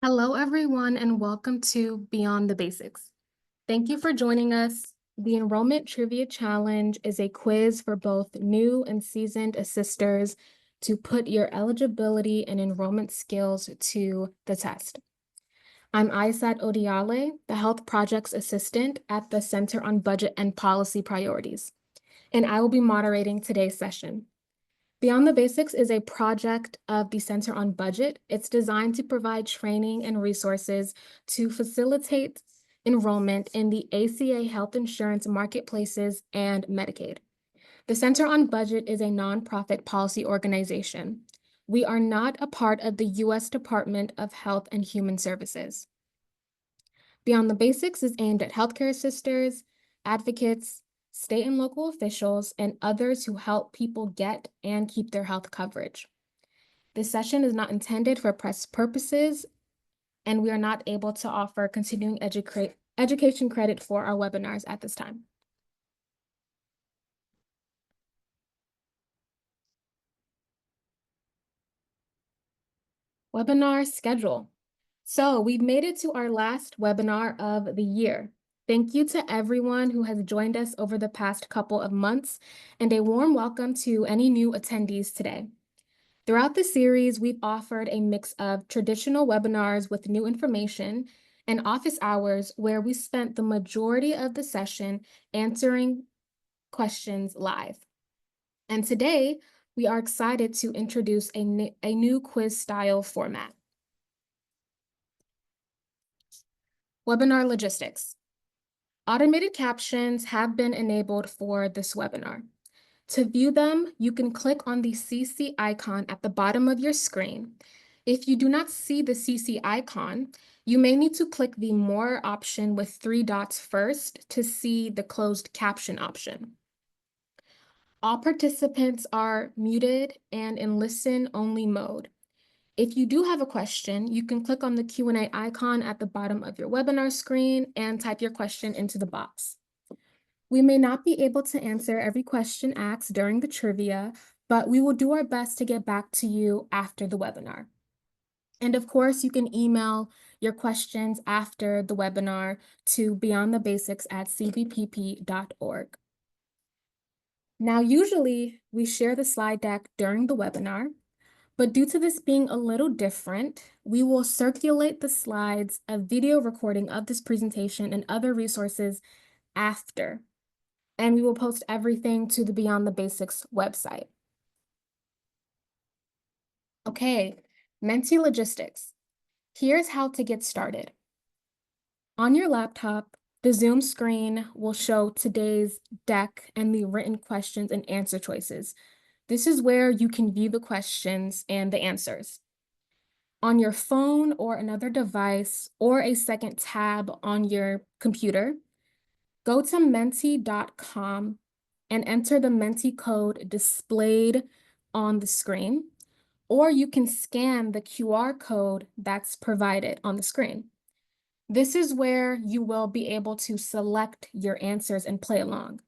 Hello, everyone, and welcome to Beyond the Basics. Thank you for joining us. The Enrollment Trivia Challenge is a quiz for both new and seasoned assisters to put your eligibility and enrollment skills to the test. I'm Aisat Odiale, the Health Projects Assistant at the Center on Budget and Policy Priorities, and I will be moderating today's session. Beyond the Basics is a project of the Center on Budget. It's designed to provide training and resources to facilitate enrollment in the ACA health insurance marketplaces and Medicaid. The Center on Budget is a nonprofit policy organization. We are not a part of the U.S. Department of Health and Human Services. Beyond the Basics is aimed at healthcare assisters, advocates, state and local officials, and others who help people get and keep their health coverage. This session is not intended for press purposes, and we are not able to offer continuing education credit for our webinars at this time. Webinar schedule. So we've made it to our last webinar of the year. Thank you to everyone who has joined us over the past couple of months, and a warm welcome to any new attendees today. Throughout the series, we've offered a mix of traditional webinars with new information and office hours where we spent the majority of the session answering questions live. And today, we are excited to introduce a new quiz-style format. Webinar logistics. Automated captions have been enabled for this webinar. To view them, you can click on the CC icon at the bottom of your screen. If you do not see the CC icon, you may need to click the More option with 3 dots first to see the closed caption option. All participants are muted and in listen-only mode. If you do have a question, you can click on the Q&A icon at the bottom of your webinar screen and type your question into the box. We may not be able to answer every question asked during the trivia, but we will do our best to get back to you after the webinar. And of course, you can email your questions after the webinar to beyondthebasics@cbpp.org. Now, usually we share the slide deck during the webinar, but due to this being a little different, we will circulate the slides, a video recording of this presentation, and other resources after. And we will post everything to the Beyond the Basics website. Okay, Menti logistics. Here's how to get started. On your laptop, the Zoom screen will show today's deck and the written questions and answer choices. This is where you can view the questions and the answers. On your phone or another device or a second tab on your computer, go to menti.com and enter the Menti code displayed on the screen, or you can scan the QR code that's provided on the screen. This is where you will be able to select your answers and play along.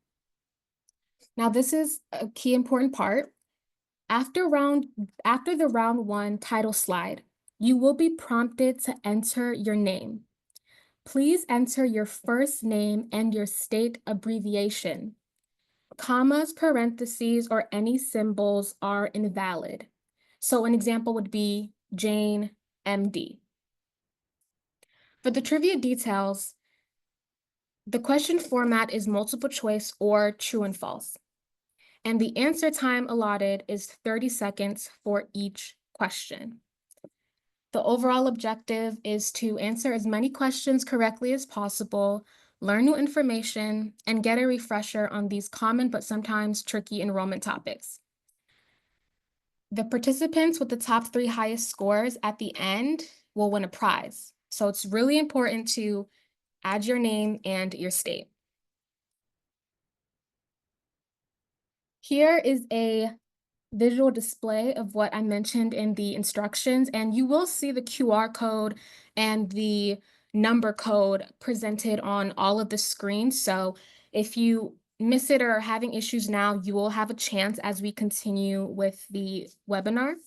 Now, this is a key important part. After the round 1 title slide, you will be prompted to enter your name. Please enter your first name and your state abbreviation. Commas, parentheses, or any symbols are invalid. So an example would be Jane, MD. For the trivia details, the question format is multiple choice or true and false. And the answer time allotted is 30 seconds for each question. The overall objective is to answer as many questions correctly as possible, learn new information, and get a refresher on these common but sometimes tricky enrollment topics. The participants with the top 3 highest scores at the end will win a prize. So it's really important to add your name and your state. Here is a visual display of what I mentioned in the instructions, and you will see the QR code and the number code presented on all of the screens. So if you miss it or are having issues now, you will have a chance as we continue with the webinar.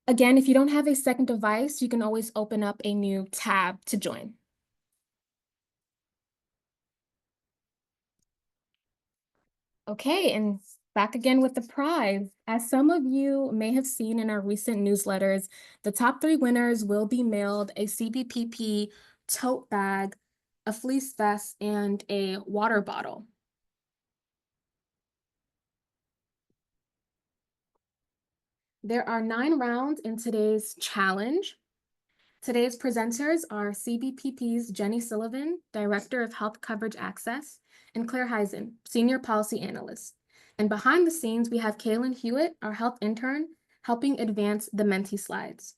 Again, if you don't have a second device, you can always open up a new tab to join. Okay, and back again with the prize. As some of you may have seen in our recent newsletters, the top 3 winners will be mailed a CBPP tote bag, a fleece vest, and a water bottle. There are 9 rounds in today's challenge. Today's presenters are CBPP's Jenny Sullivan, Director of Health Coverage Access, and Claire Heyison, Senior Policy Analyst. And behind the scenes, we have Kaylin Hewitt, our health intern, helping advance the Menti slides.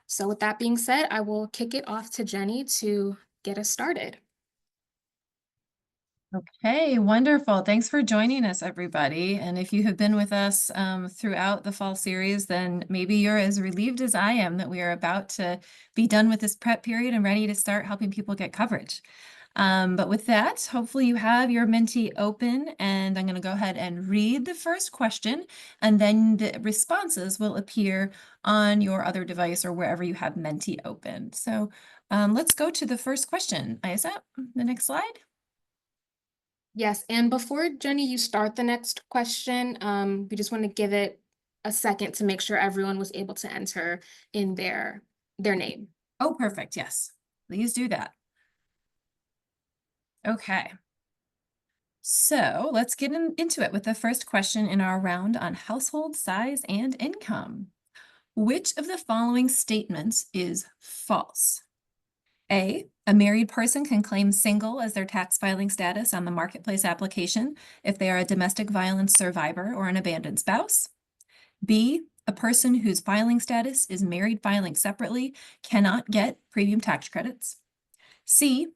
So with that being said, I will kick it off to Jenny to get us started. Okay, wonderful. Thanks for joining us, everybody. And if you have been with us throughout the fall series, then maybe you're as relieved as I am that we are about to be done with this prep period and ready to start helping people get coverage. But with that, hopefully you have your Menti open, and I'm going to go ahead and read the first question, and then the responses will appear on your other device or wherever you have Menti open. So let's go to the first question. Isa, the next slide. Yes, and before Jenny, you start the next question, we just want to give it a second to make sure everyone was able to enter in their name. Oh, perfect. Yes, please do that. Okay. So let's get into it with the first question in our round on household size and income. Which of the following statements is false? A married person can claim single as their tax filing status on the marketplace application if they are a domestic violence survivor or an abandoned spouse. B, a person whose filing status is married filing separately cannot get premium tax credits. C,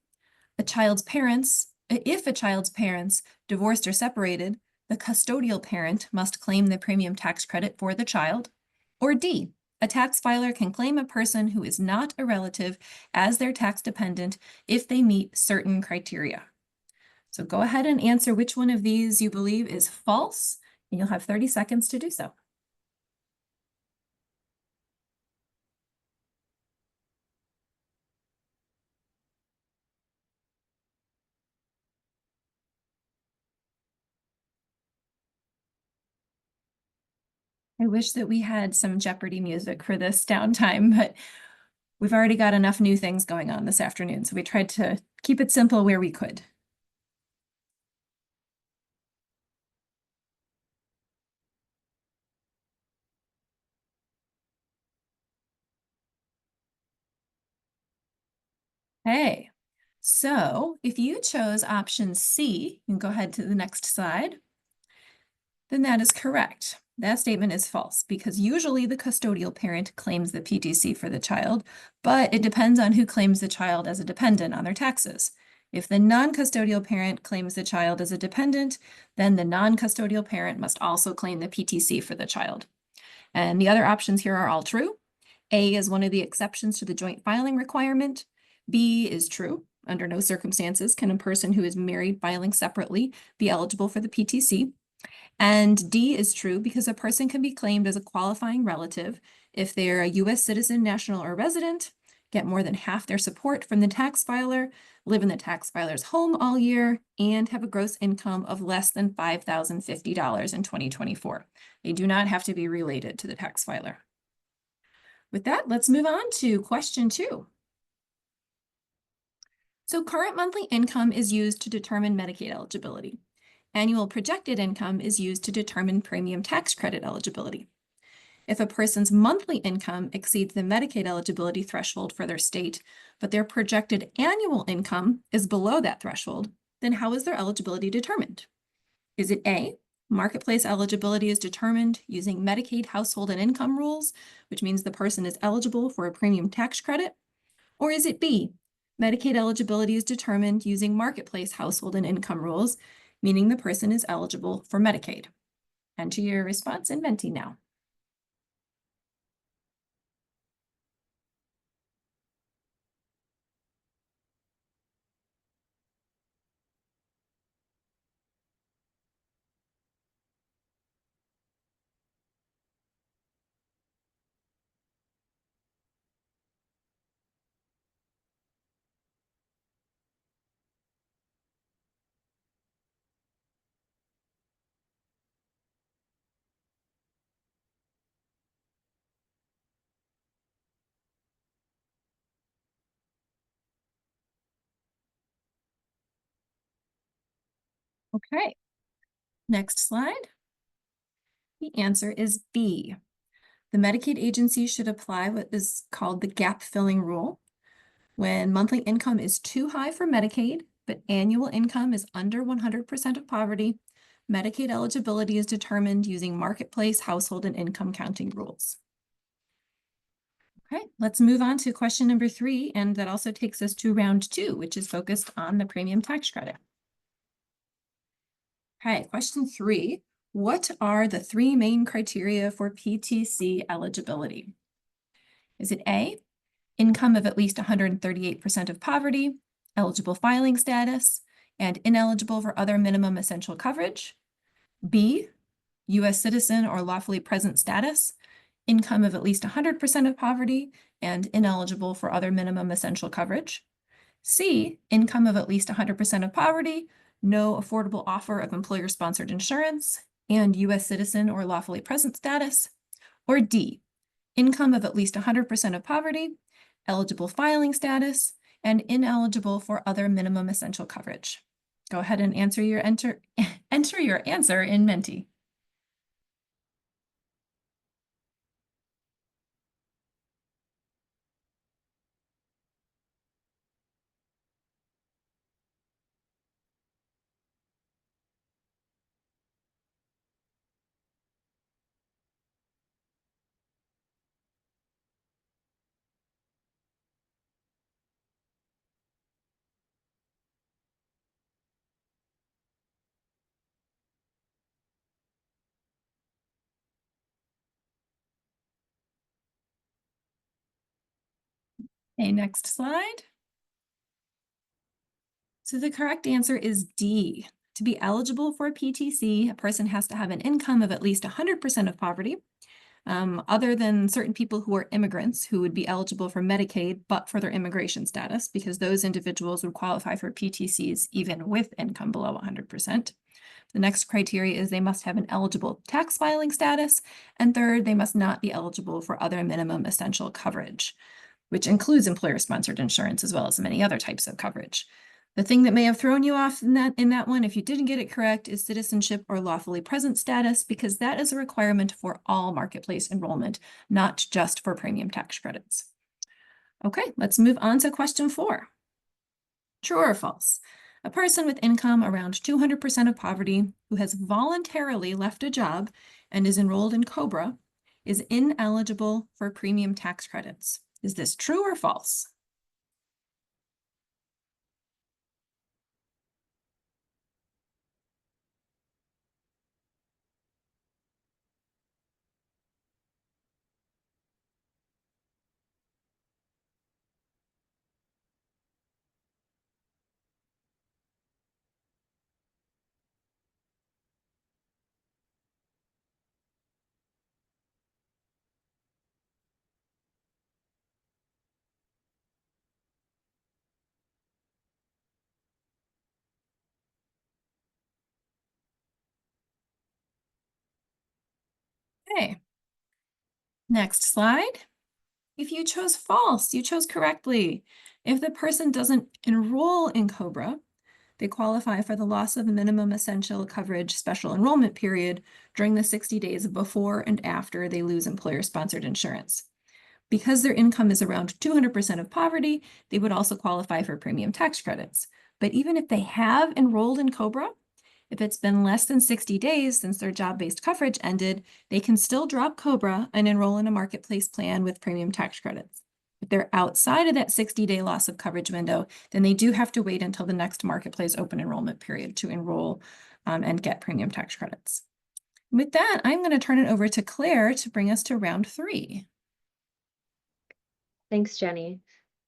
if a child's parents divorced or separated, the custodial parent must claim the premium tax credit for the child. Or D, a tax filer can claim a person who is not a relative as their tax dependent if they meet certain criteria. So go ahead and answer which one of these you believe is false, and you'll have 30 seconds to do so. I wish that we had some Jeopardy music for this downtime, but we've already got enough new things going on this afternoon, so we tried to keep it simple where we could. Okay, so if you chose option C, you can go ahead to the next slide, then that is correct. That statement is false because usually the custodial parent claims the PTC for the child, but it depends on who claims the child as a dependent on their taxes. If the non-custodial parent claims the child as a dependent, then the non-custodial parent must also claim the PTC for the child. And the other options here are all true. A is one of the exceptions to the joint filing requirement. B is true. Under no circumstances can a person who is married filing separately be eligible for the PTC. And D is true because a person can be claimed as a qualifying relative if they're a U.S. citizen, national, or resident, get more than half their support from the tax filer, live in the tax filer's home all year, and have a gross income of less than $5,050 in 2024. They do not have to be related to the tax filer. With that, let's move on to question 2. So current monthly income is used to determine Medicaid eligibility. Annual projected income is used to determine premium tax credit eligibility. If a person's monthly income exceeds the Medicaid eligibility threshold for their state, but their projected annual income is below that threshold, then how is their eligibility determined? Is it A, marketplace eligibility is determined using Medicaid household and income rules, which means the person is eligible for a premium tax credit? Or is it B, Medicaid eligibility is determined using marketplace household and income rules, meaning the person is eligible for Medicaid? Enter your response in Menti now. Okay, next slide. The answer is B. The Medicaid agency should apply what is called the gap filling rule. When monthly income is too high for Medicaid, but annual income is under 100% of poverty, Medicaid eligibility is determined using marketplace household and income counting rules. Okay, let's move on to question number 3, and that also takes us to round 2, which is focused on the premium tax credit. Okay, question 3. What are the 3 main criteria for PTC eligibility? Is it A, income of at least 138% of poverty, eligible filing status, and ineligible for other minimum essential coverage? B, U.S. citizen or lawfully present status, income of at least 100% of poverty, and ineligible for other minimum essential coverage? C, income of at least 100% of poverty, no affordable offer of employer-sponsored insurance, and U.S. citizen or lawfully present status? Or D, income of at least 100% of poverty, eligible filing status, and ineligible for other minimum essential coverage? Go ahead and enter your answer in Menti. Okay, next slide. So the correct answer is D. To be eligible for PTC, a person has to have an income of at least 100% of poverty, other than certain people who are immigrants who would be eligible for Medicaid, but for their immigration status, because those individuals would qualify for PTCs even with income below 100%. The next criteria is they must have an eligible tax filing status. And third, they must not be eligible for other minimum essential coverage, which includes employer-sponsored insurance as well as many other types of coverage. The thing that may have thrown you off in that one, if you didn't get it correct, is citizenship or lawfully present status, because that is a requirement for all marketplace enrollment, not just for premium tax credits. Okay, let's move on to question 4. True or false? A person with income around 200% of poverty who has voluntarily left a job and is enrolled in COBRA is ineligible for premium tax credits. Is this true or false? Okay, next slide. If you chose false, you chose correctly. If the person doesn't enroll in COBRA, they qualify for the loss of minimum essential coverage special enrollment period during the 60 days before and after they lose employer-sponsored insurance. Because their income is around 200% of poverty, they would also qualify for premium tax credits. But even if they have enrolled in COBRA, if it's been less than 60 days since their job-based coverage ended, they can still drop COBRA and enroll in a marketplace plan with premium tax credits. If they're outside of that 60-day loss of coverage window, then they do have to wait until the next marketplace open enrollment period to enroll and get premium tax credits. With that, I'm going to turn it over to Claire to bring us to round 3. Thanks, Jenny.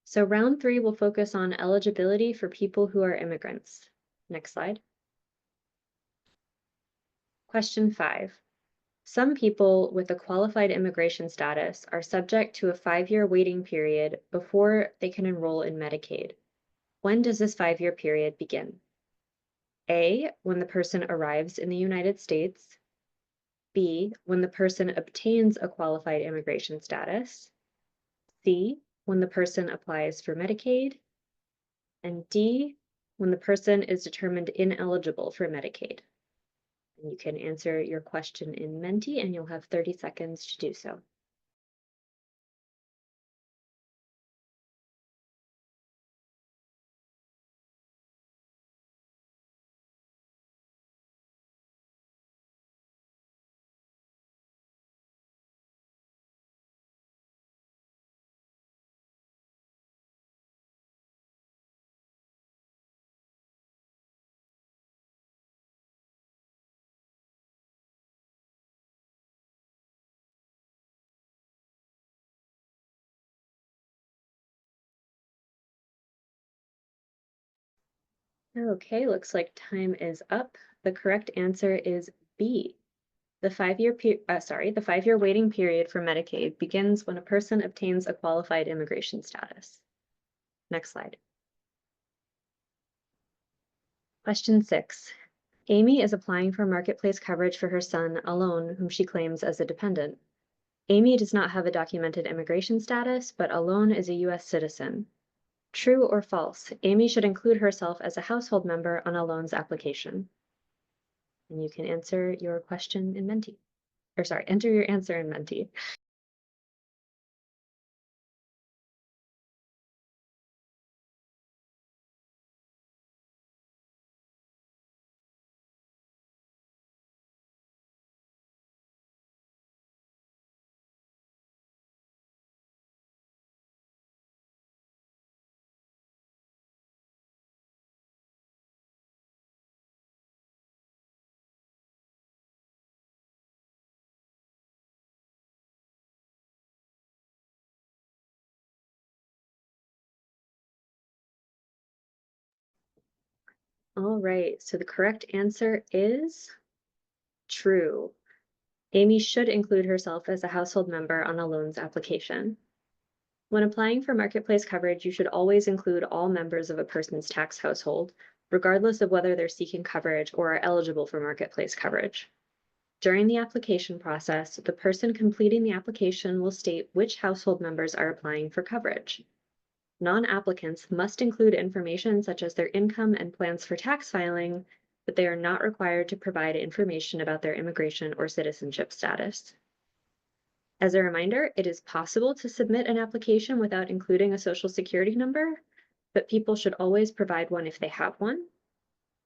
So round 3 will focus on eligibility for people who are immigrants. Next slide. Question 5. Some people with a qualified immigration status are subject to a 5-year waiting period before they can enroll in Medicaid. When does this 5-year period begin? A, when the person arrives in the United States. B, when the person obtains a qualified immigration status. C, when the person applies for Medicaid. And D, when the person is determined ineligible for Medicaid? And you can answer your question in Menti, and you'll have 30 seconds to do so. Okay, looks like time is up. The correct answer is B. The 5-year waiting period for Medicaid begins when a person obtains a qualified immigration status. Next slide. Question 6. Amy is applying for marketplace coverage for her son Alon, whom she claims as a dependent. Amy does not have a documented immigration status, but Alon is a U.S. citizen. True or false, Amy should include herself as a household member on Alon's application. And you can answer your question in Menti. Enter your answer in Menti. All right, so the correct answer is true. Amy should include herself as a household member on Alon's application. When applying for marketplace coverage, you should always include all members of a person's tax household, regardless of whether they're seeking coverage or are eligible for marketplace coverage. During the application process, the person completing the application will state which household members are applying for coverage. Non-applicants must include information such as their income and plans for tax filing, but they are not required to provide information about their immigration or citizenship status. As a reminder, it is possible to submit an application without including a social security number, but people should always provide one if they have one.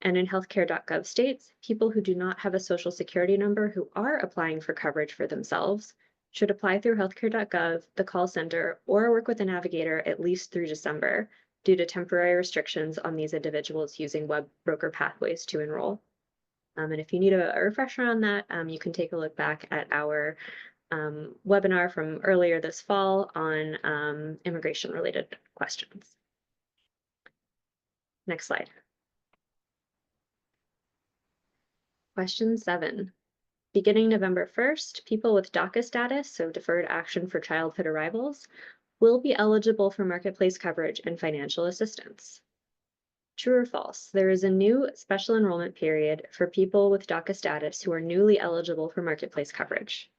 And in healthcare.gov states, people who do not have a social security number who are applying for coverage for themselves should apply through healthcare.gov, the call center, or work with a navigator at least through December due to temporary restrictions on these individuals using web broker pathways to enroll. And if you need a refresher on that, you can take a look back at our webinar from earlier this fall on immigration-related questions. Next slide. Question 7. Beginning November 1st, people with DACA status, so Deferred Action for Childhood Arrivals, will be eligible for marketplace coverage and financial assistance. True or false? There is a new special enrollment period for people with DACA status who are newly eligible for marketplace coverage.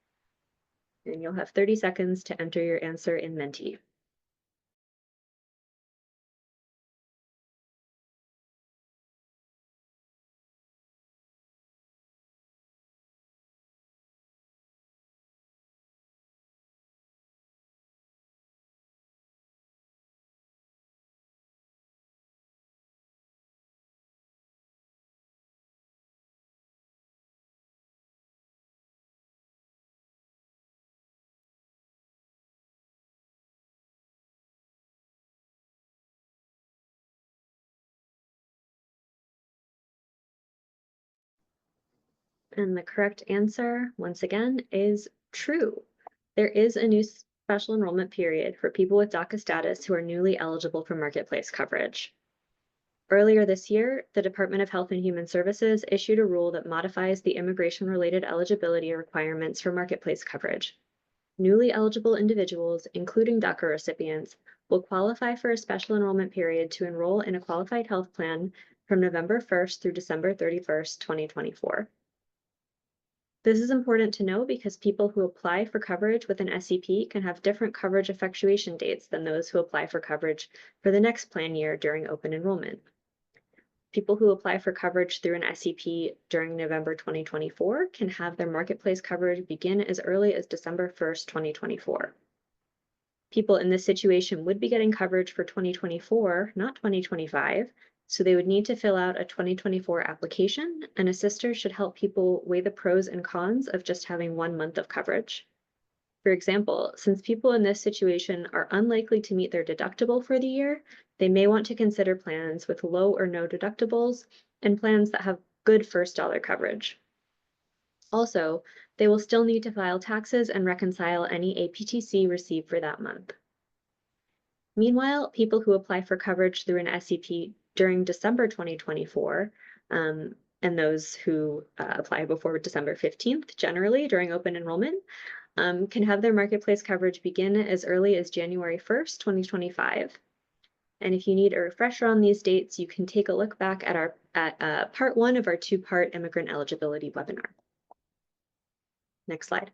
And you'll have 30 seconds to enter your answer in Menti. And the correct answer, once again, is true. There is a new special enrollment period for people with DACA status who are newly eligible for marketplace coverage. Earlier this year, the Department of Health and Human Services issued a rule that modifies the immigration-related eligibility requirements for marketplace coverage. Newly eligible individuals, including DACA recipients, will qualify for a special enrollment period to enroll in a qualified health plan from November 1st through December 31st, 2024. This is important to know because people who apply for coverage with an SEP can have different coverage effectuation dates than those who apply for coverage for the next plan year during open enrollment. People who apply for coverage through an SEP during November 2024 can have their marketplace coverage begin as early as December 1st, 2024. People in this situation would be getting coverage for 2024, not 2025, so they would need to fill out a 2024 application, and a sister should help people weigh the pros and cons of just having 1 month of coverage. For example, since people in this situation are unlikely to meet their deductible for the year, they may want to consider plans with low or no deductibles and plans that have good first dollar coverage. Also, they will still need to file taxes and reconcile any APTC received for that month. Meanwhile, people who apply for coverage through an SEP during December 2024, and those who apply before December 15th, generally during open enrollment, can have their marketplace coverage begin as early as January 1st, 2025. And if you need a refresher on these dates, you can take a look back at part 1 of our 2-part immigrant eligibility webinar. Next slide.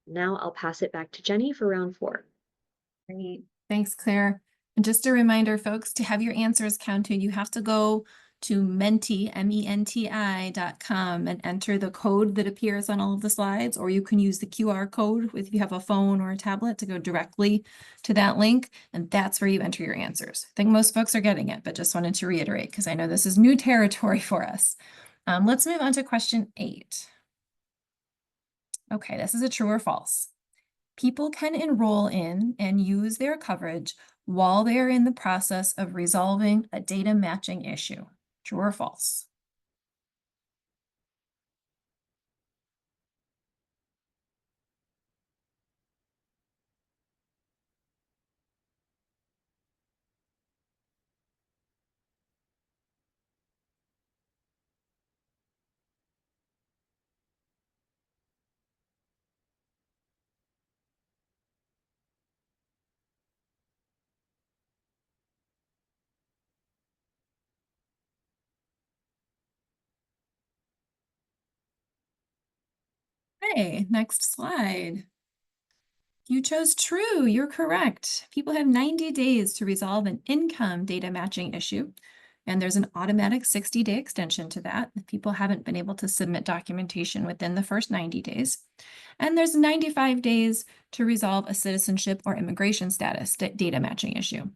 Now I'll pass it back to Jenny for round 4. Great. Thanks, Claire. And just a reminder, folks, to have your answers counted, you have to go to menti, menti.com, and enter the code that appears on all of the slides, or you can use the QR code if you have a phone or a tablet to go directly to that link, and that's where you enter your answers. I think most folks are getting it, but just wanted to reiterate because I know this is new territory for us. Let's move on to question 8. Okay, this is a true or false. People can enroll in and use their coverage while they are in the process of resolving a data matching issue. True or false? Okay, next slide. You chose true, you're correct. People have 90 days to resolve an income data matching issue, and there's an automatic 60-day extension to that if people haven't been able to submit documentation within the first 90 days. And there's 95 days to resolve a citizenship or immigration status data matching issue.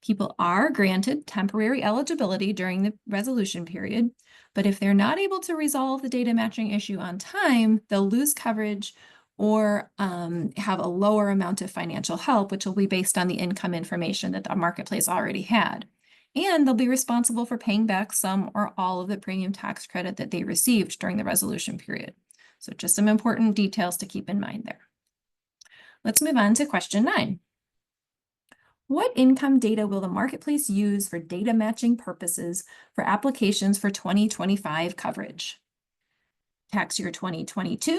People are granted temporary eligibility during the resolution period, but if they're not able to resolve the data matching issue on time, they'll lose coverage or have a lower amount of financial help, which will be based on the income information that the marketplace already had. And they'll be responsible for paying back some or all of the premium tax credit that they received during the resolution period. So just some important details to keep in mind there. Let's move on to question 9. What income data will the marketplace use for data matching purposes for applications for 2025 coverage? Tax year 2022,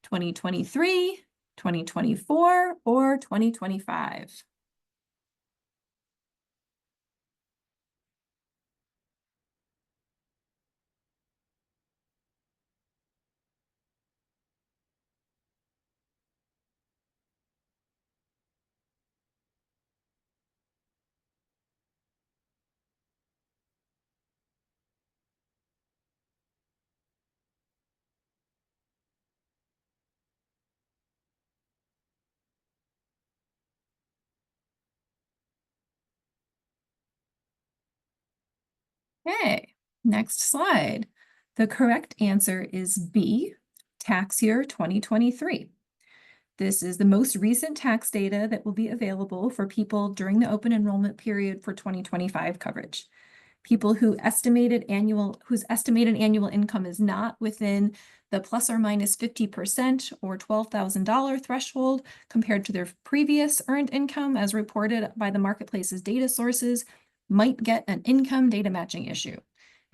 2023, 2024, or 2025? Okay, next slide. The correct answer is B, tax year 2023. This is the most recent tax data that will be available for people during the open enrollment period for 2025 coverage. People whose estimated annual income is not within the plus or minus 50% or $12,000 threshold compared to their previous earned income as reported by the marketplace's data sources might get an income data matching issue.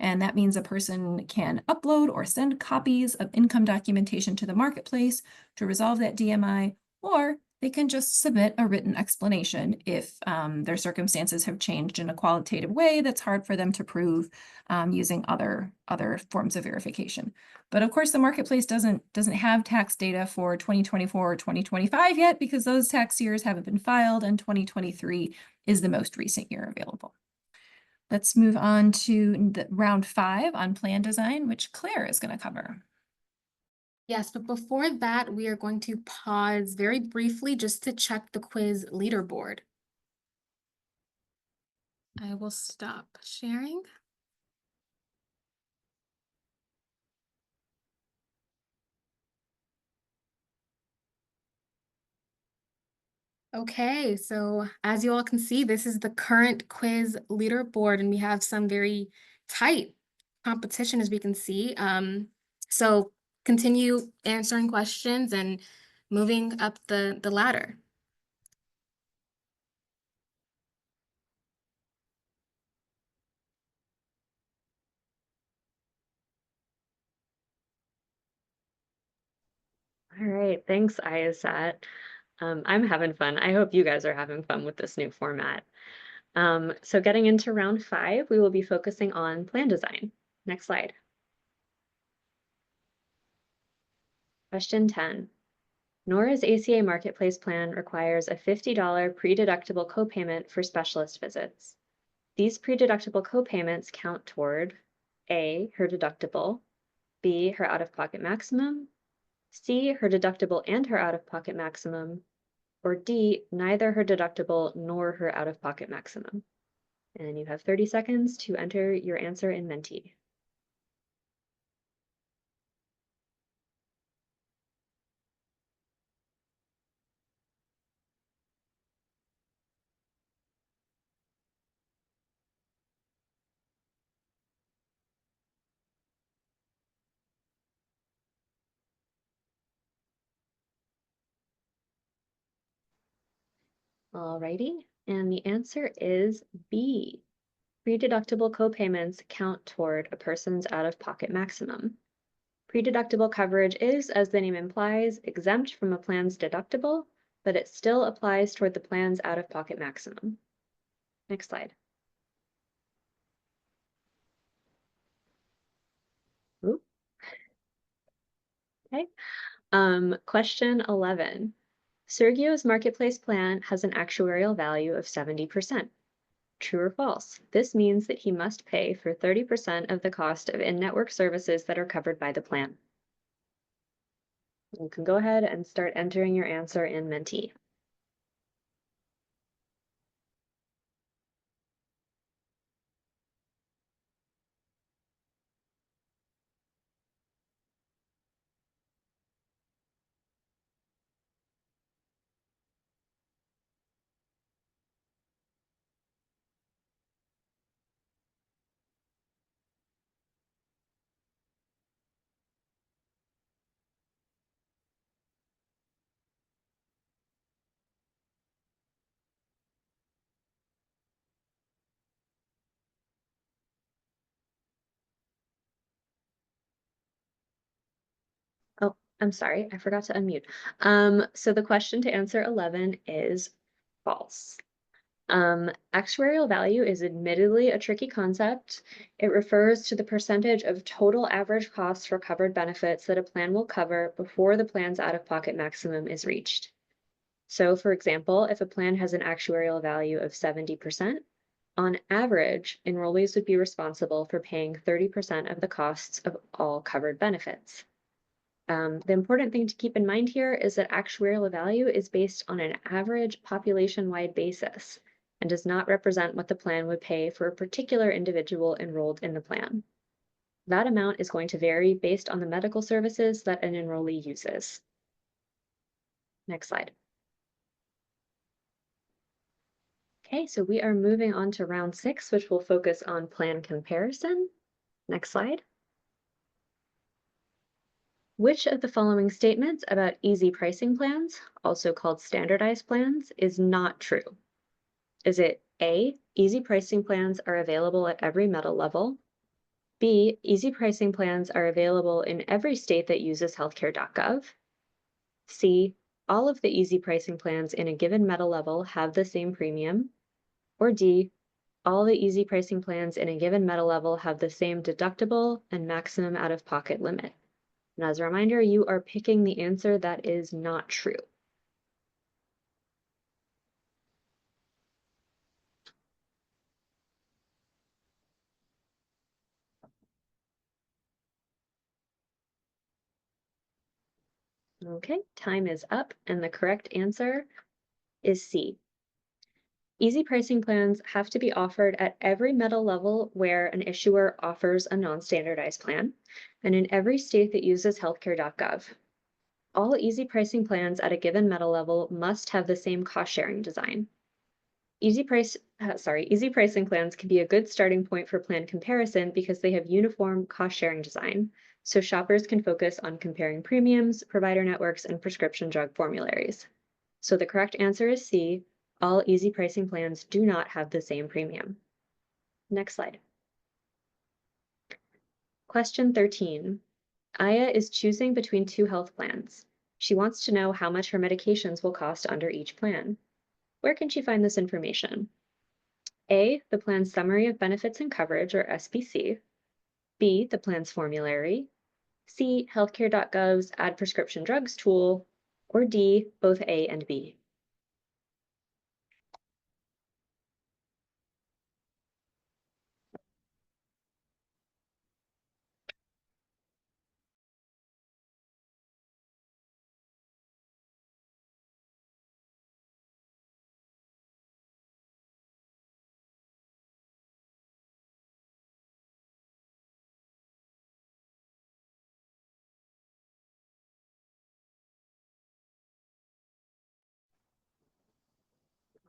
And that means a person can upload or send copies of income documentation to the marketplace to resolve that DMI, or they can just submit a written explanation if their circumstances have changed in a qualitative way that's hard for them to prove using other forms of verification. But of course, the marketplace doesn't have tax data for 2024 or 2025 yet because those tax years haven't been filed, and 2023 is the most recent year available. Let's move on to round 5 on plan design, which Claire is going to cover. Yes, but before that, we are going to pause very briefly just to check the quiz leaderboard. I will stop sharing. Okay, so as you all can see, this is the current quiz leaderboard, and we have some very tight competition, as we can see. So continue answering questions and moving up the ladder. All right, thanks, ISAT. I'm having fun. I hope you guys are having fun with this new format. So getting into round 5, we will be focusing on plan design. Next slide. Question 10. Nora's ACA Marketplace plan requires a $50 pre-deductible copayment for specialist visits. These pre-deductible copayments count toward A, her deductible, B, her out-of-pocket maximum, C, her deductible and her out-of-pocket maximum, or D, neither her deductible nor her out-of-pocket maximum. And you have 30 seconds to enter your answer in Menti. Alrighty, and the answer is B. Pre-deductible copayments count toward a person's out-of-pocket maximum. Pre-deductible coverage is, as the name implies, exempt from a plan's deductible, but it still applies toward the plan's out-of-pocket maximum. Next slide. Ooh. Okay. Question 11. Sergio's marketplace plan has an actuarial value of 70%. True or false? This means that he must pay for 30% of the cost of in-network services that are covered by the plan. You can go ahead and start entering your answer in Menti. Oh, I'm sorry, I forgot to unmute. So the question to answer 11 is false. Actuarial value is admittedly a tricky concept. It refers to the percentage of total average costs for covered benefits that a plan will cover before the plan's out-of-pocket maximum is reached. So, for example, if a plan has an actuarial value of 70%, on average, enrollees would be responsible for paying 30% of the costs of all covered benefits. The important thing to keep in mind here is that actuarial value is based on an average population-wide basis and does not represent what the plan would pay for a particular individual enrolled in the plan. That amount is going to vary based on the medical services that an enrollee uses. Next slide. Okay, so we are moving on to round 6, which will focus on plan comparison. Next slide. Which of the following statements about easy pricing plans, also called standardized plans, is not true? Is it A, easy pricing plans are available at every metal level? B, easy pricing plans are available in every state that uses healthcare.gov? C, all of the easy pricing plans in a given metal level have the same premium? Or D, all the easy pricing plans in a given metal level have the same deductible and maximum out-of-pocket limit? And as a reminder, you are picking the answer that is not true. Okay, time is up, and the correct answer is C. Easy pricing plans have to be offered at every metal level where an issuer offers a non-standardized plan, and in every state that uses healthcare.gov. All easy pricing plans at a given metal level must have the same cost-sharing design. Easy pricing plans can be a good starting point for plan comparison because they have uniform cost-sharing design, so shoppers can focus on comparing premiums, provider networks, and prescription drug formularies. So the correct answer is C. All easy pricing plans do not have the same premium. Next slide. Question 13. Aya is choosing between two health plans. She wants to know how much her medications will cost under each plan. Where can she find this information? A, the plan's summary of benefits and coverage, or SBC. B, the plan's formulary. C, healthcare.gov's Add Prescription Drugs tool. Or D, both A and B.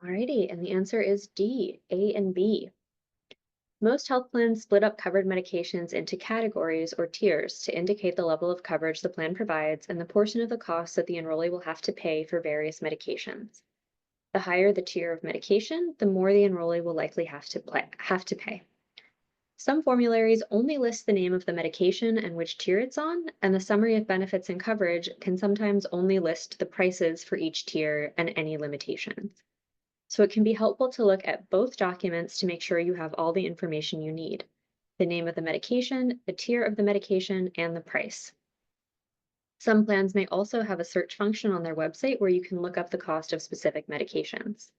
Alrighty, and the answer is D, A and B. Most health plans split up covered medications into categories or tiers to indicate the level of coverage the plan provides and the portion of the cost that the enrollee will have to pay for various medications. The higher the tier of medication, the more the enrollee will likely have to pay. Some formularies only list the name of the medication and which tier it's on, and the summary of benefits and coverage can sometimes only list the prices for each tier and any limitations. So it can be helpful to look at both documents to make sure you have all the information you need: the name of the medication, the tier of the medication, and the price. Some plans may also have a search function on their website where you can look up the cost of specific medications.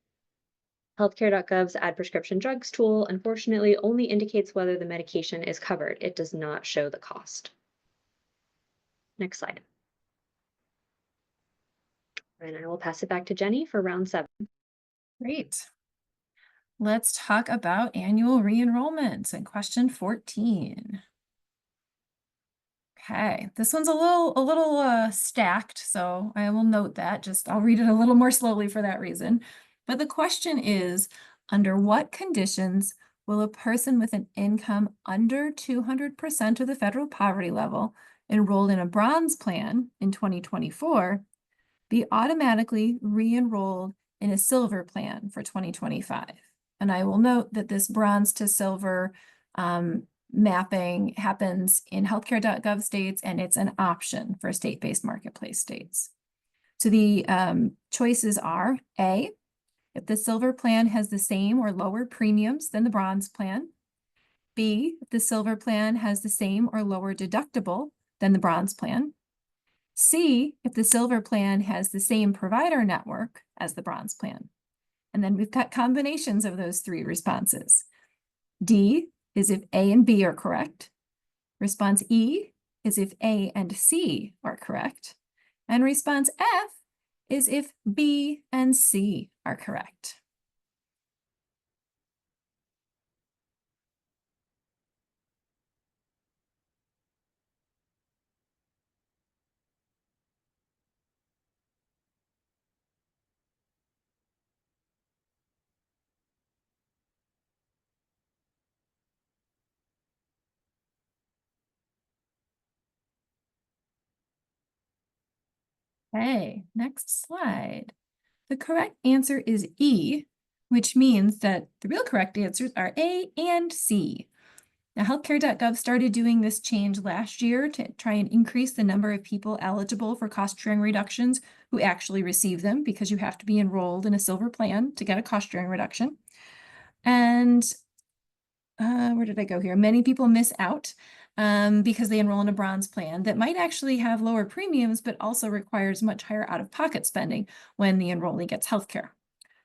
Healthcare.gov's Add Prescription Drugs tool, unfortunately, only indicates whether the medication is covered. It does not show the cost. Next slide. And I will pass it back to Jenny for round 7. Great. Let's talk about annual re-enrollments in question 14. Okay, this one's a little stacked, so I will note that. I'll read it a little more slowly for that reason. But the question is, under what conditions will a person with an income under 200% of the federal poverty level enrolled in a bronze plan in 2024 be automatically re-enrolled in a silver plan for 2025? And I will note that this bronze to silver mapping happens in healthcare.gov states, and it's an option for state-based marketplace states. So the choices are A, if the silver plan has the same or lower premiums than the bronze plan. B, if the silver plan has the same or lower deductible than the bronze plan. C, if the silver plan has the same provider network as the bronze plan. And then we've got combinations of those three responses. D is if A and B are correct. Response E is if A and C are correct. And response F is if B and C are correct. Okay, next slide. The correct answer is E, which means that the real correct answers are A and C. Now, healthcare.gov started doing this change last year to try and increase the number of people eligible for cost-sharing reductions who actually receive them, because you have to be enrolled in a silver plan to get a cost-sharing reduction. And where did I go here? Many people miss out because they enroll in a bronze plan that might actually have lower premiums, but also requires much higher out-of-pocket spending when the enrollee gets healthcare.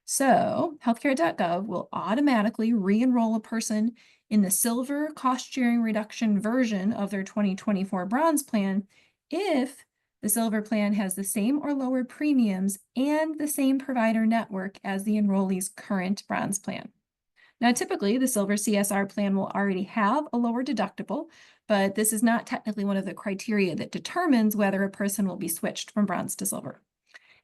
So healthcare.gov will automatically re-enroll a person in the silver cost-sharing reduction version of their 2024 bronze plan if the Silver plan has the same or lower premiums and the same provider network as the enrollee's current Bronze plan. Now, typically, the Silver CSR plan will already have a lower deductible, but this is not technically one of the criteria that determines whether a person will be switched from Bronze to Silver.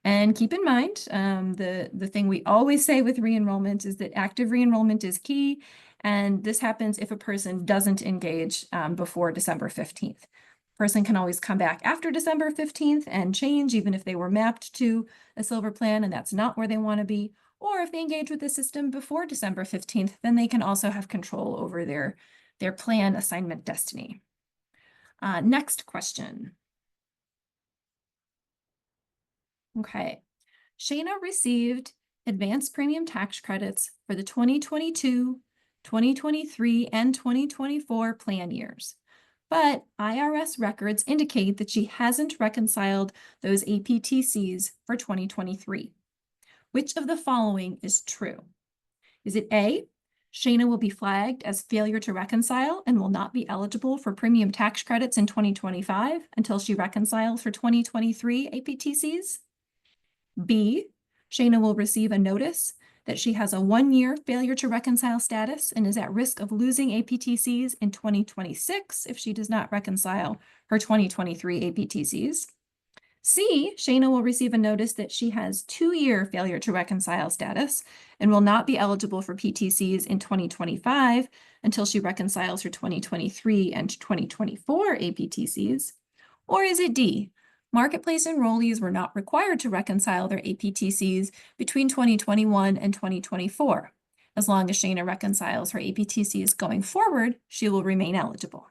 And keep in mind, the thing we always say with re-enrollment is that active re-enrollment is key, and this happens if a person doesn't engage before December 15th. Person can always come back after December 15th and change, even if they were mapped to a Silver plan and that's not where they want to be. Or if they engage with the system before December 15th, then they can also have control over their plan assignment destiny. Next question. Okay, Shayna received advanced premium tax credits for the 2022, 2023, and 2024 plan years. But IRS records indicate that she hasn't reconciled those APTCs for 2023. Which of the following is true? Is it A, Shayna will be flagged as failure to reconcile and will not be eligible for premium tax credits in 2025 until she reconciles for 2023 APTCs? B, Shayna will receive a notice that she has a 1-year failure to reconcile status and is at risk of losing APTCs in 2026 if she does not reconcile her 2023 APTCs. C, Shayna will receive a notice that she has 2-year failure to reconcile status and will not be eligible for PTCs in 2025 until she reconciles her 2023 and 2024 APTCs. Or is it D, Marketplace enrollees were not required to reconcile their APTCs between 2021 and 2024. As long as Shayna reconciles her APTCs going forward, she will remain eligible.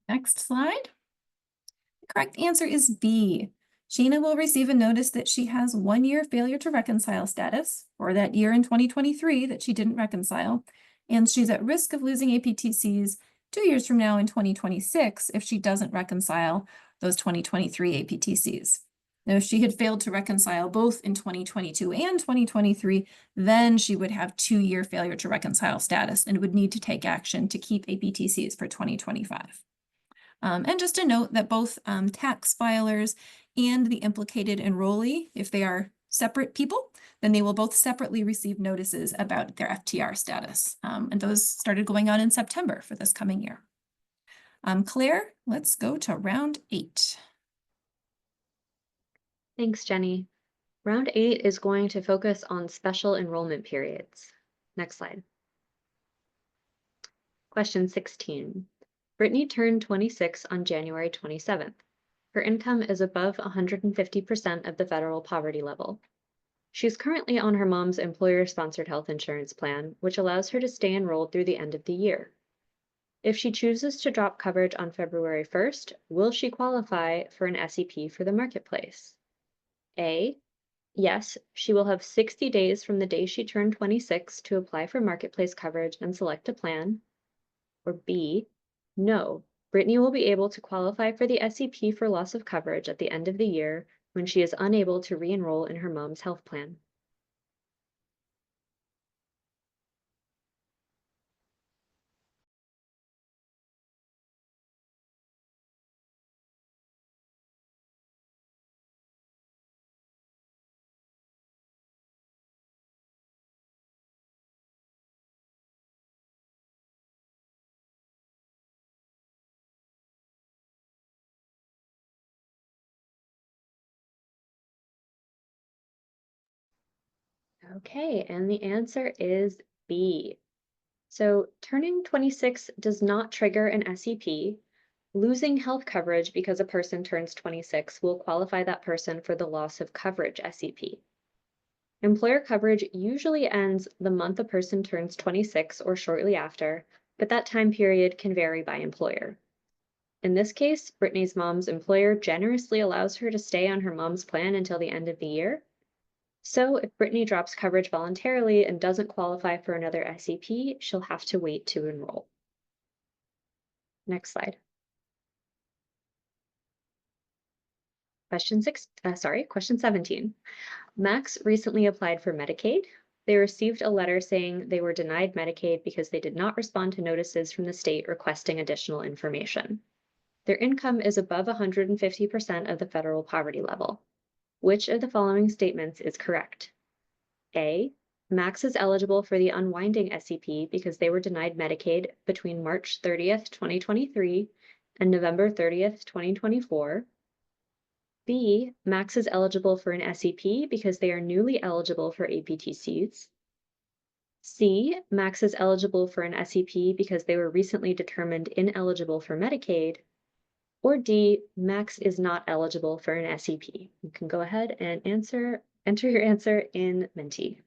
Next slide. The correct answer is B. Shayna will receive a notice that she has 1-year failure to reconcile status for that year in 2023 that she didn't reconcile, and she's at risk of losing APTCs 2 years from now in 2026 if she doesn't reconcile those 2023 APTCs. Now, if she had failed to reconcile both in 2022 and 2023, then she would have 2-year failure to reconcile status and would need to take action to keep APTCs for 2025. And just a note that both tax filers and the implicated enrollee, if they are separate people, then they will both separately receive notices about their FTR status. And those started going on in September for this coming year. Claire, let's go to round 8. Thanks, Jenny. Round 8 is going to focus on special enrollment periods. Next slide. Question 16. Brittany turned 26 on January 27th. Her income is above 150% of the federal poverty level. She's currently on her mom's employer-sponsored health insurance plan, which allows her to stay enrolled through the end of the year. If she chooses to drop coverage on February 1st, will she qualify for an SEP for the marketplace? A, yes, she will have 60 days from the day she turned 26 to apply for marketplace coverage and select a plan. Or B, no, Brittany will be able to qualify for the SEP for loss of coverage at the end of the year when she is unable to re-enroll in her mom's health plan. Okay, and the answer is B. So turning 26 does not trigger an SEP. Losing health coverage because a person turns 26 will qualify that person for the loss of coverage SEP. Employer coverage usually ends the month a person turns 26 or shortly after, but that time period can vary by employer. In this case, Brittany's mom's employer generously allows her to stay on her mom's plan until the end of the year. So if Brittany drops coverage voluntarily and doesn't qualify for another SEP, she'll have to wait to enroll. Next slide. Question 17. Max recently applied for Medicaid. They received a letter saying they were denied Medicaid because they did not respond to notices from the state requesting additional information. Their income is above 150% of the federal poverty level. Which of the following statements is correct? A. Max is eligible for the unwinding SEP because they were denied Medicaid between March 30th, 2023 and November 30th, 2024. B. Max is eligible for an SEP because they are newly eligible for APTCs. C. Max is eligible for an SEP because they were recently determined ineligible for Medicaid. Or D. Max is not eligible for an SEP. You can go ahead and enter your answer in Menti.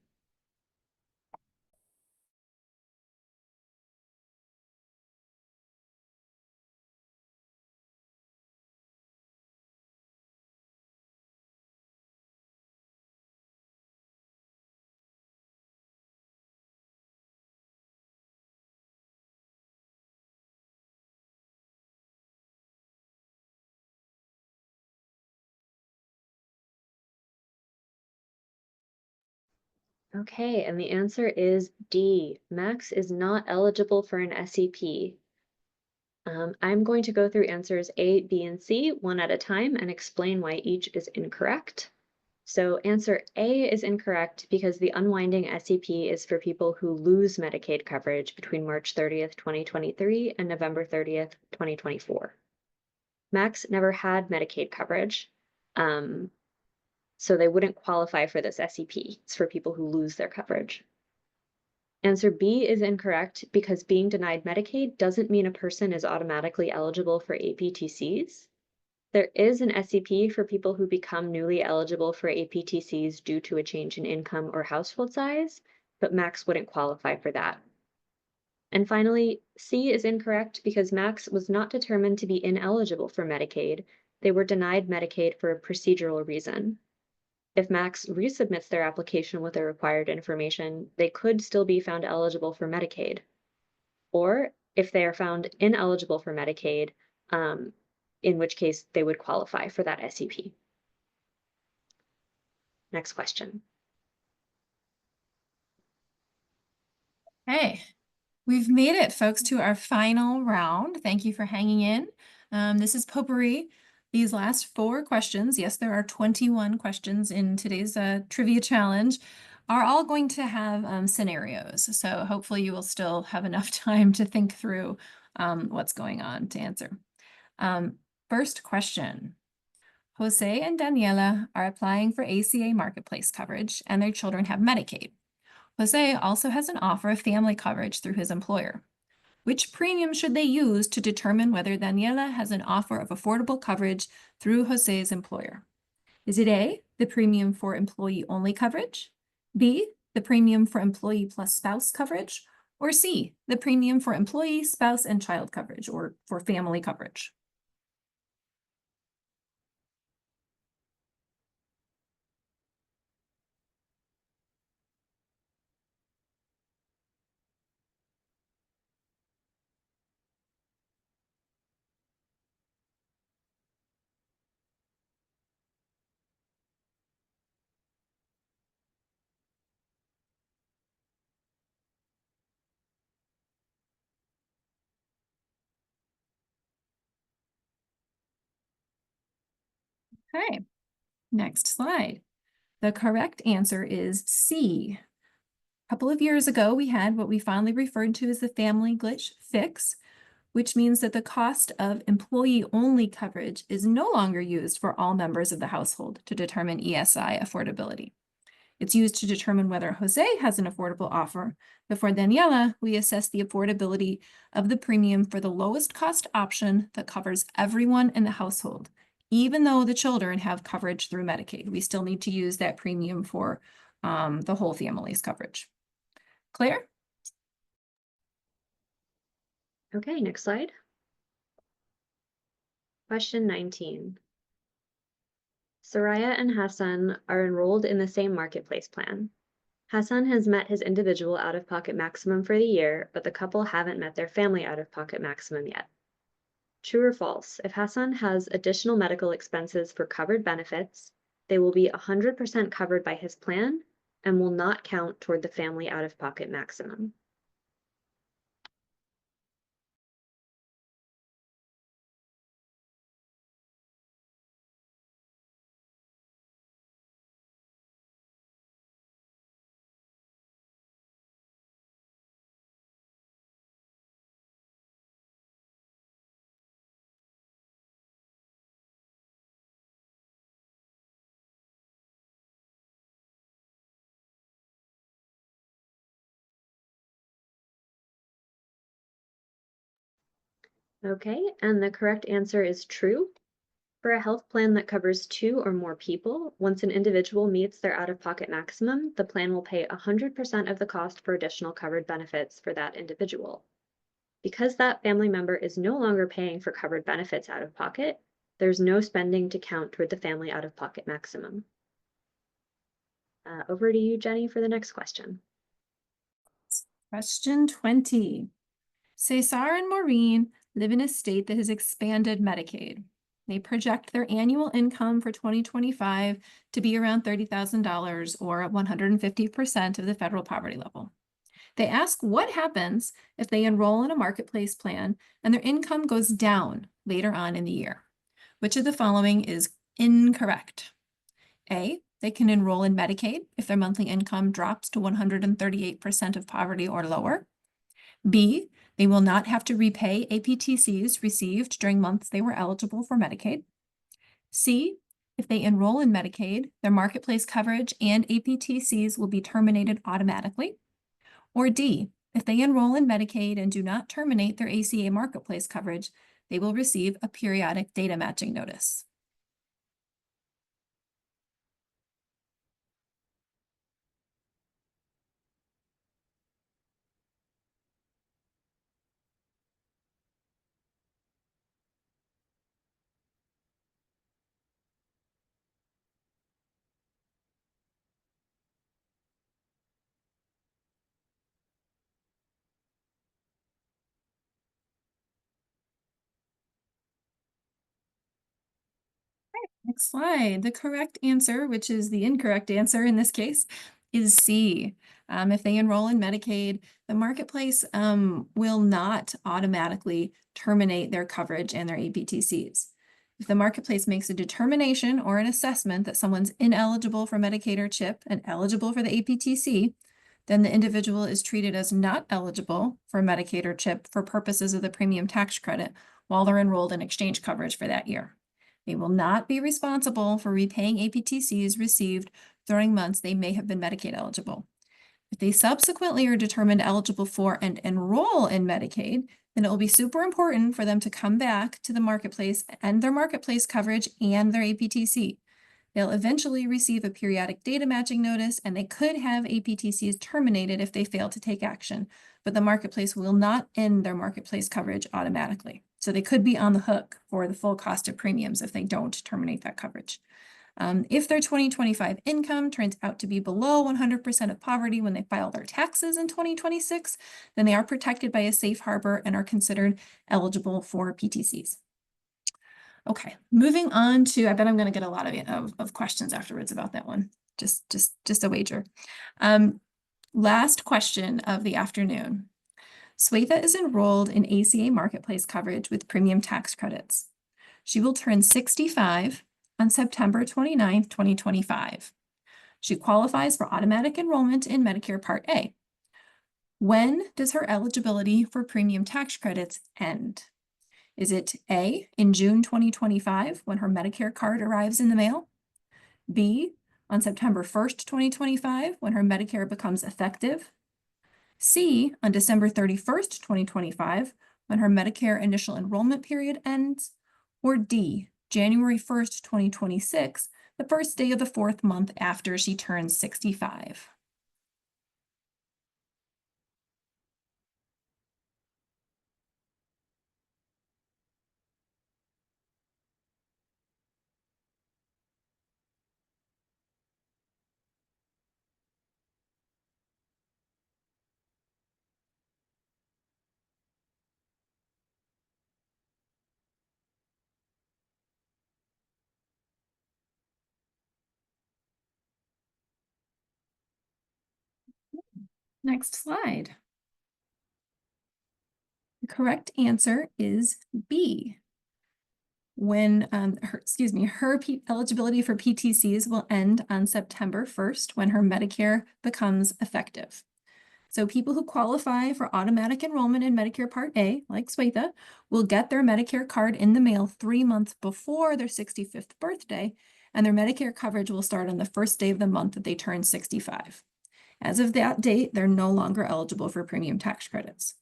Okay, and the answer is D. Max is not eligible for an SEP. I'm going to go through answers A, B, and C one at a time and explain why each is incorrect. So answer A is incorrect because the unwinding SEP is for people who lose Medicaid coverage between March 30th, 2023 and November 30th, 2024. Max never had Medicaid coverage, so they wouldn't qualify for this SEP. It's for people who lose their coverage. Answer B is incorrect because being denied Medicaid doesn't mean a person is automatically eligible for APTCs. There is an SEP for people who become newly eligible for APTCs due to a change in income or household size, but Max wouldn't qualify for that. And finally, C is incorrect because Max was not determined to be ineligible for Medicaid. They were denied Medicaid for a procedural reason. If Max resubmits their application with the required information, they could still be found eligible for Medicaid. Or if they are found ineligible for Medicaid, in which case they would qualify for that SEP. Next question. Hey, we've made it, folks, to our final round. Thank you for hanging in. This is potpourri. These last 4 questions, yes, there are 21 questions in today's trivia challenge, are all going to have scenarios. So hopefully you will still have enough time to think through what's going on to answer. First question. Jose and Daniela are applying for ACA marketplace coverage and their children have Medicaid. Jose also has an offer of family coverage through his employer. Which premium should they use to determine whether Daniela has an offer of affordable coverage through Jose's employer? Is it A, the premium for employee-only coverage, B, the premium for employee plus spouse coverage, or C, the premium for employee, spouse, and child coverage, or for family coverage? Okay, next slide. The correct answer is C. A couple of years ago, we had what we fondly referred to as the family glitch fix, which means that the cost of employee-only coverage is no longer used for all members of the household to determine ESI affordability. It's used to determine whether Jose has an affordable offer. But for Daniela, we assess the affordability of the premium for the lowest cost option that covers everyone in the household. Even though the children have coverage through Medicaid, we still need to use that premium for the whole family's coverage. Claire? Okay, next slide. Question 19. Soraya and Hassan are enrolled in the same marketplace plan. Hassan has met his individual out-of-pocket maximum for the year, but the couple haven't met their family out-of-pocket maximum yet. True or false? If Hassan has additional medical expenses for covered benefits, they will be 100% covered by his plan and will not count toward the family out-of-pocket maximum. Okay, and the correct answer is true. For a health plan that covers 2 or more people, once an individual meets their out-of-pocket maximum, the plan will pay 100% of the cost for additional covered benefits for that individual. Because that family member is no longer paying for covered benefits out of pocket, there's no spending to count toward the family out-of-pocket maximum. Over to you, Jenny, for the next question. Question 20. Cesar and Maureen live in a state that has expanded Medicaid. They project their annual income for 2025 to be around $30,000 or 150% of the federal poverty level. They ask what happens if they enroll in a marketplace plan and their income goes down later on in the year. Which of the following is incorrect? A, they can enroll in Medicaid if their monthly income drops to 138% of poverty or lower. B, they will not have to repay APTCs received during months they were eligible for Medicaid. C, if they enroll in Medicaid, their marketplace coverage and APTCs will be terminated automatically. Or D, if they enroll in Medicaid and do not terminate their ACA marketplace coverage, they will receive a periodic data matching notice. Next slide. The correct answer, which is the incorrect answer in this case, is C. If they enroll in Medicaid, the marketplace will not automatically terminate their coverage and their APTCs. If the marketplace makes a determination or an assessment that someone's ineligible for Medicaid or CHIP and eligible for the APTC, then the individual is treated as not eligible for Medicaid or CHIP for purposes of the premium tax credit while they're enrolled in exchange coverage for that year. They will not be responsible for repaying APTCs received during months they may have been Medicaid eligible. If they subsequently are determined eligible for and enroll in Medicaid, then it will be super important for them to come back to the marketplace and their marketplace coverage and their APTC. They'll eventually receive a periodic data matching notice, and they could have APTCs terminated if they fail to take action, but the marketplace will not end their marketplace coverage automatically. So they could be on the hook for the full cost of premiums if they don't terminate that coverage. If their 2025 income turns out to be below 100% of poverty when they file their taxes in 2026, then they are protected by a safe harbor and are considered eligible for PTCs. Okay, moving on to, I bet I'm going to get a lot of questions afterwards about that one. Just a wager. Last question of the afternoon. Swetha is enrolled in ACA marketplace coverage with premium tax credits. She will turn 65 on September 29th, 2025. She qualifies for automatic enrollment in Medicare Part A. When does her eligibility for premium tax credits end? Is it A, in June 2025, when her Medicare card arrives in the mail? B, on September 1st, 2025, when her Medicare becomes effective? C, on December 31st, 2025, when her Medicare initial enrollment period ends? Or D, January 1st, 2026, the first day of the 4th month after she turns 65? Next slide. The correct answer is B. When her eligibility for PTCs will end on September 1st when her Medicare becomes effective. So people who qualify for automatic enrollment in Medicare Part A, like Swetha, will get their Medicare card in the mail 3 months before their 65th birthday, and their Medicare coverage will start on the first day of the month that they turn 65. As of that date, they're no longer eligible for premium tax credits.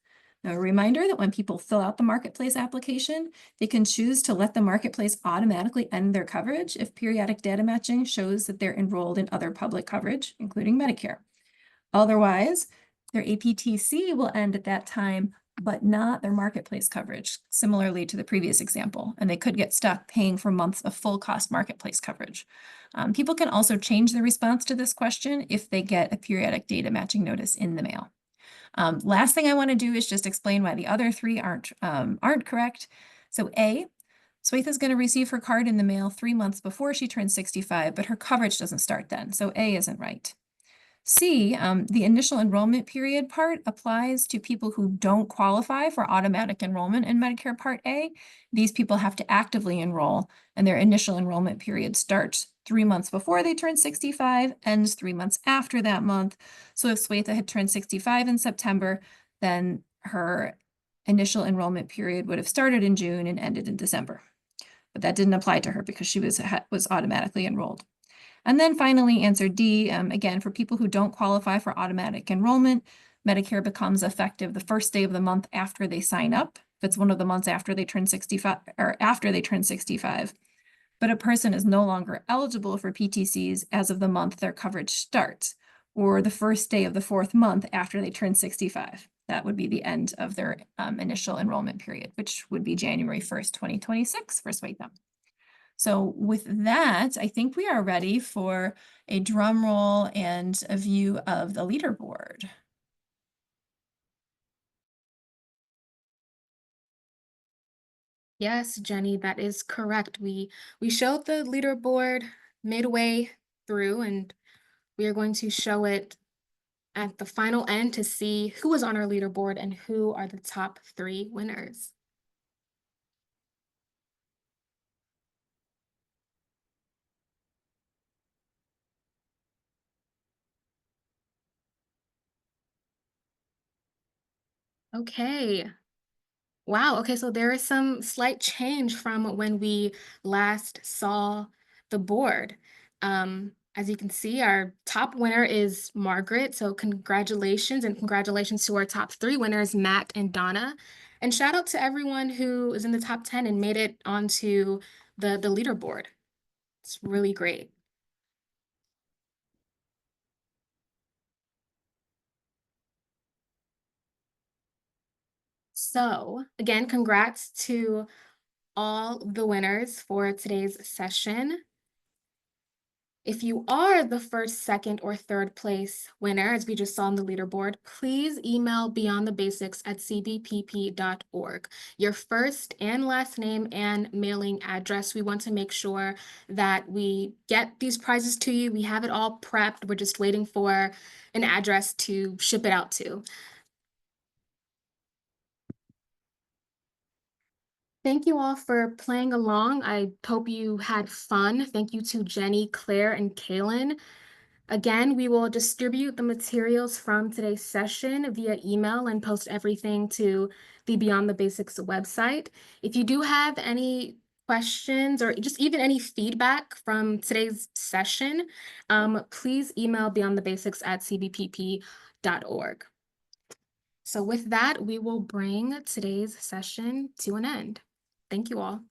Now, a reminder that when people fill out the Marketplace application, they can choose to let the Marketplace automatically end their coverage if periodic data matching shows that they're enrolled in other public coverage, including Medicare. Otherwise, their APTC will end at that time, but not their Marketplace coverage, similarly to the previous example, and they could get stuck paying for months of full cost Marketplace coverage. People can also change the response to this question if they get a periodic data matching notice in the mail. Last thing I want to do is just explain why the other three aren't correct. So A, Swetha is going to receive her card in the mail 3 months before she turns 65, but her coverage doesn't start then, so A isn't right. C, the initial enrollment period part applies to people who don't qualify for automatic enrollment in Medicare Part A. These people have to actively enroll, and their initial enrollment period starts 3 months before they turn 65, ends 3 months after that month. So if Swetha had turned 65 in September, then her initial enrollment period would have started in June and ended in December. But that didn't apply to her because she was automatically enrolled. And then finally, answer D, again, for people who don't qualify for automatic enrollment, Medicare becomes effective the first day of the month after they sign up. If it's one of the months after they turn 65 or after they turn 65. But a person is no longer eligible for PTCs as of the month their coverage starts, or the first day of the 4th month after they turn 65. That would be the end of their initial enrollment period, which would be January 1st, 2026 for Swetha. So with that, I think we are ready for a drum roll and a view of the leaderboard. Yes, Jenny, that is correct. We showed the leaderboard midway through, and we are going to show it at the final end to see who is on our leaderboard and who are the top 3 winners. Okay. Wow. Okay, so there is some slight change from when we last saw the board. As you can see, our top winner is Margaret. So congratulations, and congratulations to our top 3 winners, Matt and Donna. And shout out to everyone who is in the top 10 and made it onto the leaderboard. It's really great. So again, congrats to all the winners for today's session. If you are the first, second, or third place winner, as we just saw on the leaderboard, please email beyondthebasics@cbpp.org. Your first and last name and mailing address. We want to make sure that we get these prizes to you. We have it all prepped. We're just waiting for an address to ship it out to. Thank you all for playing along. I hope you had fun. Thank you to Jenny, Claire, and Kaylin. Again, we will distribute the materials from today's session via email and post everything to the Beyond the Basics website. If you do have any questions or just even any feedback from today's session, please email beyondthebasics@cbpp.org. So with that, we will bring today's session to an end. Thank you all.